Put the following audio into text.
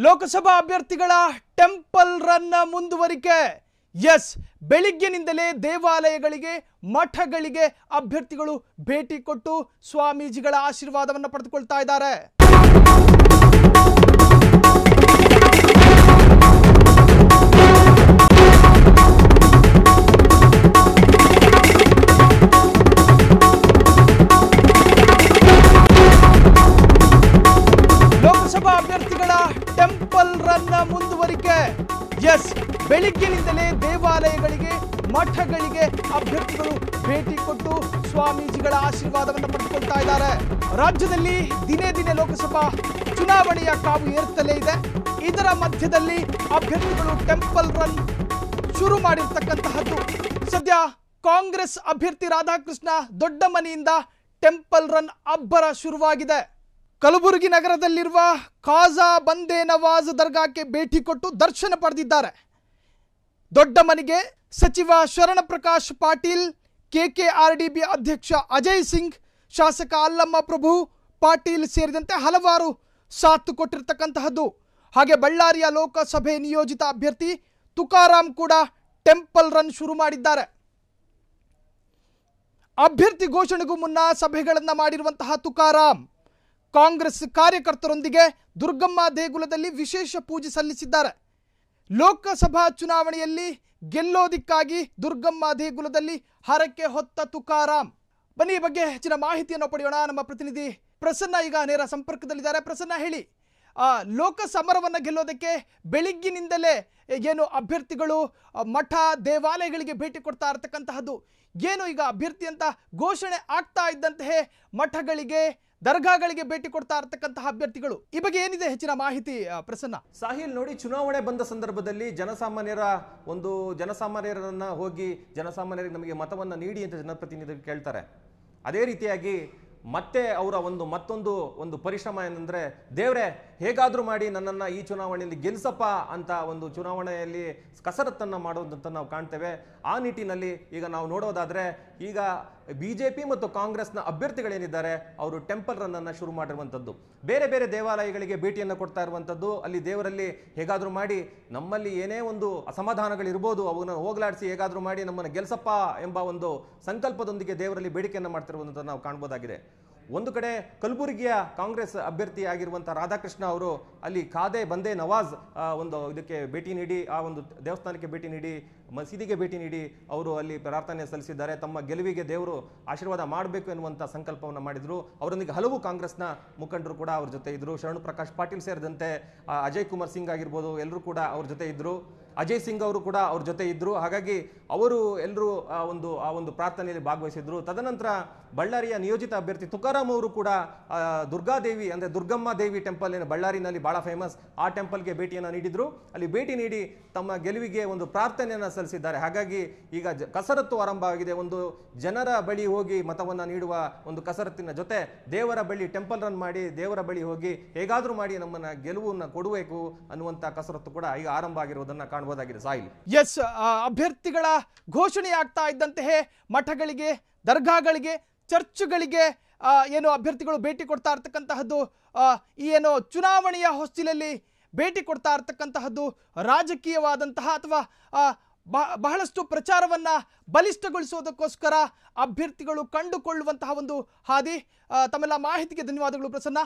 ಲೋಕಸಭಾ ಅಭ್ಯರ್ಥಿಗಳ temple run ಮುಂದುವರಿಕೆ. S, ಬೆಳಿಗ್ಗೆನಿಂದಲೇ ದೇವಾಲಯಗಳಿಗೆ ಮಠಗಳಿಗೆ ಅಭ್ಯರ್ಥಿಗಳು ಭೇಟಿ ಕೊಟ್ಟು ಸ್ವಾಮೀಜಿಗಳ ಆಶೀರ್ವಾದವನ್ನು ಪಡೆದುಕೊಳ್ತಾ ಇದ್ದಾರೆ. ಲೋಕಸಭಾ ಅಭ್ಯರ್ಥಿಗಳ ಟೆಂಪಲ್ ರನ್ ಮುಂದುವರಿಕೆ. ಎಸ್, ಬೆಳಿಗ್ಗೆನಿಂದಲೇ ದೇವಾಲಯಗಳಿಗೆ ಮಠಗಳಿಗೆ ಅಭ್ಯರ್ಥಿಗಳು ಭೇಟಿ ಕೊಟ್ಟು ಸ್ವಾಮೀಜಿಗಳ ಆಶೀರ್ವಾದವನ್ನು ಪಡೆದುಕೊಳ್ತಾ ಇದ್ದಾರೆ. ರಾಜ್ಯದಲ್ಲಿ ದಿನೇ ದಿನೇ ಲೋಕಸಭಾ ಚುನಾವಣೆಯ ಕಾವು ಏರುತ್ತಲೇ ಇದೆ. ಇದರ ಮಧ್ಯದಲ್ಲಿ ಅಭ್ಯರ್ಥಿಗಳು ಟೆಂಪಲ್ ರನ್ ಶುರು ಮಾಡಿರ್ತಕ್ಕಂತಹದ್ದು. ಸದ್ಯ ಕಾಂಗ್ರೆಸ್ ಅಭ್ಯರ್ಥಿ ರಾಧಾಕೃಷ್ಣ ದೊಡ್ಡಮನೆಯಿಂದ ಟೆಂಪಲ್ ರನ್ ಅಬ್ಬರ ಶುರುವಾಗಿದೆ. ಕಲಬುರಗಿ ನಗರದಲ್ಲಿರುವ ಖಾಜಾ ಬಂದೇ ನವಾಜ್ ದರ್ಗಾಕ್ಕೆ ಭೇಟಿ ಕೊಟ್ಟು ದರ್ಶನ ಪಡೆದಿದ್ದಾರೆ. ದೊಡ್ಡಮನೆಗೆ ಸಚಿವ ಶರಣ ಪ್ರಕಾಶ್ ಪಾಟೀಲ್, ಕೆಕೆಆರ್ಡಿಬಿ ಅಧ್ಯಕ್ಷ ಅಜಯ್ ಸಿಂಗ್, ಶಾಸಕ ಅಲ್ಲಮ್ಮ ಪ್ರಭು ಪಾಟೀಲ್ ಸೇರಿದಂತೆ ಹಲವಾರು ಸಾಥ್ ಕೊಟ್ಟಿರ್ತಕ್ಕಂತಹದ್ದು. ಹಾಗೆ ಬಳ್ಳಾರಿಯ ಲೋಕಸಭೆ ನಿಯೋಜಿತ ಅಭ್ಯರ್ಥಿ ತುಕಾರಾಮ್ ಕೂಡ ಟೆಂಪಲ್ ರನ್ ಶುರು ಮಾಡಿದ್ದಾರೆ. ಅಭ್ಯರ್ಥಿ ಘೋಷಣೆಗೂ ಮುನ್ನ ಸಭೆಗಳನ್ನು ಮಾಡಿರುವಂತಹ ತುಕಾರಾಮ್ ಕಾಂಗ್ರೆಸ್ ಕಾರ್ಯಕರ್ತರೊಂದಿಗೆ ದುರ್ಗಮ್ಮ ದೇಗುಲದಲ್ಲಿ ವಿಶೇಷ ಪೂಜೆ ಸಲ್ಲಿಸಿದ್ದಾರೆ. ಲೋಕಸಭಾ ಚುನಾವಣೆಯಲ್ಲಿ ಗೆಲ್ಲೋದಿಕ್ಕಾಗಿ ದುರ್ಗಮ್ಮ ದೇಗುಲದಲ್ಲಿ ಹರಕೆ ಹೊತ್ತ ತುಕಾರಾಮ್. ಬನ್ನಿ, ಈ ಬಗ್ಗೆ ಹೆಚ್ಚಿನ ಮಾಹಿತಿಯನ್ನು ಪಡೆಯೋಣ. ನಮ್ಮ ಪ್ರತಿನಿಧಿ ಪ್ರಸನ್ನ ಈಗ ನೇರ ಸಂಪರ್ಕದಲ್ಲಿದ್ದಾರೆ. ಪ್ರಸನ್ನ, ಹೇಳಿ, ಲೋಕ ಸಮರವನ್ನು ಗೆಲ್ಲೋದಕ್ಕೆ ಬೆಳಿಗ್ಗಿನಿಂದಲೇ ಏನು ಅಭ್ಯರ್ಥಿಗಳು ಮಠ ದೇವಾಲಯಗಳಿಗೆ ಭೇಟಿ ಕೊಡ್ತಾ ಇರತಕ್ಕಂತಹದ್ದು, ಏನು ಈಗ ಅಭ್ಯರ್ಥಿ ಅಂತ ಘೋಷಣೆ ಆಗ್ತಾ ಇದ್ದಂತೆ ಮಠಗಳಿಗೆ ದರ್ಗಾಗಳಿಗೆ ಭೇಟಿ ಕೊಡ್ತಾ ಇರತಕ್ಕಂತಹ ಅಭ್ಯರ್ಥಿಗಳು, ಈ ಬಗ್ಗೆ ಏನಿದೆ ಹೆಚ್ಚಿನ ಮಾಹಿತಿ ಪ್ರಸನ್ನ? ಸಾಹಿಲ್, ನೋಡಿ, ಚುನಾವಣೆ ಬಂದ ಸಂದರ್ಭದಲ್ಲಿ ಜನಸಾಮಾನ್ಯರನ್ನ ಹೋಗಿ ಜನಸಾಮಾನ್ಯರಿಗೆ ನಮಗೆ ಮತವನ್ನ ನೀಡಿ ಅಂತ ಜನಪ್ರತಿನಿಧಿಗಳು ಕೇಳ್ತಾರೆ. ಅದೇ ರೀತಿಯಾಗಿ ಮತ್ತೆ ಅವರ ಮತ್ತೊಂದು ಪರಿಶ್ರಮ ಏನಂದ್ರೆ, ದೇವ್ರೆ ಹೇಗಾದ್ರೂ ಮಾಡಿ ನನ್ನನ್ನು ಈ ಚುನಾವಣೆಯಲ್ಲಿ ಗೆಲ್ಸಪ್ಪ ಅಂತ ಒಂದು ಚುನಾವಣೆಯಲ್ಲಿ ಕಸರತ್ತನ್ನ ಮಾಡೋದಂತ ನಾವು ಕಾಣ್ತೇವೆ. ಆ ನಿಟ್ಟಿನಲ್ಲಿ ಈಗ ನಾವು ನೋಡೋದಾದ್ರೆ, ಈಗ ಬಿಜೆಪಿ ಮತ್ತು ಕಾಂಗ್ರೆಸ್ನ ಅಭ್ಯರ್ಥಿಗಳೇನಿದ್ದಾರೆ ಅವರು ಟೆಂಪಲ್ ರನ್ ಅನ್ನ ಶುರು ಮಾಡಿರುವಂಥದ್ದು. ಬೇರೆ ಬೇರೆ ದೇವಾಲಯಗಳಿಗೆ ಭೇಟಿಯನ್ನು ಕೊಡ್ತಾ ಇರುವಂಥದ್ದು. ಅಲ್ಲಿ ದೇವರಲ್ಲಿ ಹೇಗಾದ್ರೂ ಮಾಡಿ ನಮ್ಮಲ್ಲಿ ಏನೇ ಒಂದು ಅಸಮಾಧಾನಗಳಿರ್ಬೋದು ಅವನ್ನ ಹೋಗಲಾಡಿಸಿ ಹೇಗಾದ್ರೂ ಮಾಡಿ ನಮ್ಮನ್ನು ಗೆಲ್ಸಪ್ಪ ಎಂಬ ಒಂದು ಸಂಕಲ್ಪದೊಂದಿಗೆ ದೇವರಲ್ಲಿ ಬೇಡಿಕೆಯನ್ನು ಮಾಡ್ತಿರುವಂಥದ್ದು ನಾವು ಕಾಣ್ಬೋದಾಗಿದೆ. ಒಂದು ಕಡೆ ಕಲಬುರಗಿಯ ಕಾಂಗ್ರೆಸ್ ಅಭ್ಯರ್ಥಿ ಆಗಿರುವಂತಹ ರಾಧಾಕೃಷ್ಣ ಅವರು ಅಲ್ಲಿ ಖಾದೆ ಬಂದೇ ನವಾಜ್ ಇದಕ್ಕೆ ಭೇಟಿ ನೀಡಿ, ಆ ಒಂದು ದೇವಸ್ಥಾನಕ್ಕೆ ಭೇಟಿ ನೀಡಿ, ಮಸೀದಿಗೆ ಭೇಟಿ ನೀಡಿ ಅವರು ಅಲ್ಲಿ ಪ್ರಾರ್ಥನೆ ಸಲ್ಲಿಸಿದ್ದಾರೆ. ತಮ್ಮ ಗೆಲುವಿಗೆ ದೇವರು ಆಶೀರ್ವಾದ ಮಾಡಬೇಕು ಎನ್ನುವಂಥ ಸಂಕಲ್ಪವನ್ನು ಮಾಡಿದ್ರು. ಅವರೊಂದಿಗೆ ಹಲವು ಕಾಂಗ್ರೆಸ್ನ ಮುಖಂಡರು ಕೂಡ ಅವ್ರ ಜೊತೆ ಇದ್ರು. ಶರಣ ಪ್ರಕಾಶ್ ಪಾಟೀಲ್ ಸೇರಿದಂತೆ ಅಜಯ್ ಕುಮಾರ್ ಸಿಂಗ್ ಆಗಿರ್ಬೋದು, ಎಲ್ಲರೂ ಕೂಡ ಅವ್ರ ಜೊತೆ ಇದ್ರು. ಅಜಯ್ ಸಿಂಗ್ ಅವರು ಕೂಡ ಅವ್ರ ಜೊತೆ ಇದ್ರು. ಹಾಗಾಗಿ ಅವರು ಎಲ್ಲರೂ ಆ ಒಂದು ಪ್ರಾರ್ಥನೆಯಲ್ಲಿ ಭಾಗವಹಿಸಿದ್ರು. ತದನಂತರ ಬಳ್ಳಾರಿಯ ನಿಯೋಜಿತ ಅಭ್ಯರ್ಥಿ ತುಕಾರಾಮ್ ಅವರು ಕೂಡ ದುರ್ಗಾದೇವಿ ಅಂದ್ರೆ ದುರ್ಗಮ್ಮ ದೇವಿ ಟೆಂಪಲ್ ಏನು ಬಳ್ಳಾರಿನಲ್ಲಿ ಬಹಳ ಫೇಮಸ್, ಆ ಟೆಂಪಲ್ಗೆ ಭೇಟಿಯನ್ನು ನೀಡಿದ್ರು. ಅಲ್ಲಿ ಭೇಟಿ ನೀಡಿ ತಮ್ಮ ಗೆಲುವಿಗೆ ಒಂದು ಪ್ರಾರ್ಥನೆಯನ್ನು ಸಲ್ಲಿಸಿದ್ದಾರೆ. ಹಾಗಾಗಿ ಈಗ ಕಸರತ್ತು ಆರಂಭ ಆಗಿದೆ. ಒಂದು ಜನರ ಬಳಿ ಹೋಗಿ ಮತವನ್ನ ನೀಡುವ ಒಂದು ಕಸರತ್ತಿನ ಜೊತೆ ದೇವರ ಬಳಿ ಟೆಂಪಲ್ ರನ್ ಮಾಡಿ ದೇವರ ಬಳಿ ಹೋಗಿ ಹೇಗಾದ್ರೂ ಮಾಡಿ ನಮ್ಮನ್ನ ಗೆಲುವನ್ನು ಕೊಡಬೇಕು ಅನ್ನುವಂತ ಕಸರತ್ತು ಕೂಡ ಈಗ ಆರಂಭ ಆಗಿರುವುದನ್ನ ಕಾಣಬಹುದಾಗಿದೆ. ಸಾಯಿಲ್, ಎಸ್, ಅಭ್ಯರ್ಥಿಗಳ ಘೋಷಣೆ ಆಗ್ತಾ ಇದ್ದಂತೆ ಮಠಗಳಿಗೆ, ದರ್ಗಾಗಳಿಗೆ, ಚರ್ಚ್ಗಳಿಗೆ ಏನು ಅಭ್ಯರ್ಥಿಗಳು ಭೇಟಿ ಕೊಡ್ತಾ ಇರ್ತಕ್ಕಂತಹದ್ದು, ಈ ಏನು ಚುನಾವಣೆಯ ಹೊಸ್ತಿಲಲ್ಲಿ ಭೇಟಿ ಕೊಡ್ತಾ ಇರ್ತಕ್ಕಂತಹದ್ದು ರಾಜಕೀಯವಾದಂತಹ ಅಥವಾ ಬಹಳಷ್ಟು ಪ್ರಚಾರವನ್ನ ಬಲಿಷ್ಠಗೊಳಿಸೋದಕ್ಕೋಸ್ಕರ ಅಭ್ಯರ್ಥಿಗಳು ಕಂಡುಕೊಳ್ಳುವಂತಹ ಒಂದು ಹಾದಿ. ತಮ್ಮೆಲ್ಲ ಮಾಹಿತಿಗೆ ಧನ್ಯವಾದಗಳು ಪ್ರಸನ್ನ.